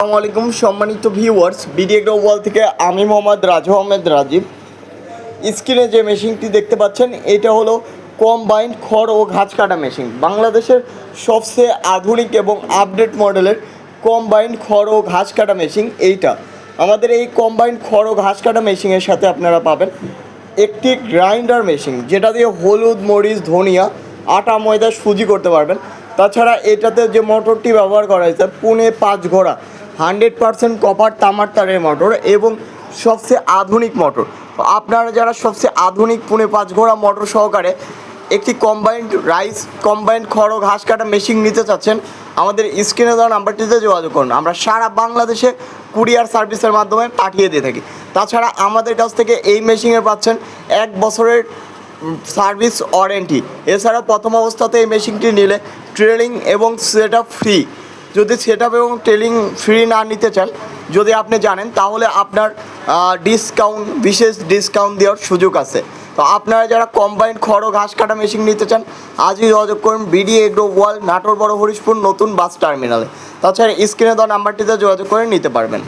আসসালামু আলাইকুম সম্মানিত ভিউয়ার্স, বিডি এগ্রো ওয়াল থেকে আমি মোহাম্মদ রাজু আহমেদ রাজীব। স্ক্রিনে যে মেশিনটি দেখতে পাচ্ছেন এটা হলো কম্বাইন্ড খড় ও ঘাস কাটা মেশিন। বাংলাদেশের সবচেয়ে আধুনিক এবং আপডেট মডেলের কম্বাইন্ড খড় ও ঘাস কাটা মেশিন এইটা। আমাদের এই কম্বাইন্ড খড় ও ঘাস কাটা মেশিনের সাথে আপনারা পাবেন একটি গ্রাইন্ডার মেশিন, যেটা দিয়ে হলুদ, মরিচ, ধনিয়া, আটা, ময়দা, সুজি করতে পারবেন। তাছাড়া এটাতে যে মোটরটি ব্যবহার করা হয়েছে পুনে 5 ঘোড়া 100% কপার তামার তারের মোটর এবং সবচেয়ে আধুনিক মোটর। তো আপনারা যারা সবচেয়ে আধুনিক পুনে 5 ঘোড়া মোটর সহকারে একটি কম্বাইন্ড খড় ও ঘাস কাটা মেশিন নিতে চাচ্ছেন, আমাদের স্ক্রিনে দেওয়া নাম্বারটিতে যোগাযোগ করুন। আমরা সারা বাংলাদেশে কুরিয়ার সার্ভিসের মাধ্যমে পাঠিয়ে দিয়ে থাকি। তাছাড়া আমাদের কাছ থেকে এই মেশিনে পাচ্ছেন 1 বছরের সার্ভিস ওয়ারেন্টি। এছাড়া প্রথম অবস্থাতে এই মেশিনটি নিলে ট্রেলিং এবং সেট আপ ফ্রি। যদি সেট আপ এবং ট্রেলিং ফ্রি না নিতে চান, যদি আপনি জানেন, তাহলে আপনার বিশেষ ডিসকাউন্ট দেওয়ার সুযোগ আছে। তো আপনারা যারা কম্বাইন্ড খড় ও ঘাস কাটা মেশিন নিতে চান, আজই যোগাযোগ করুন বিডি এগ্রো ওয়াল, নাটোর বড় হরিশপুর নতুন বাস টার্মিনালে। তাছাড়া স্ক্রিনে দেওয়া নাম্বারটিতে যোগাযোগ করে নিতে পারবেন।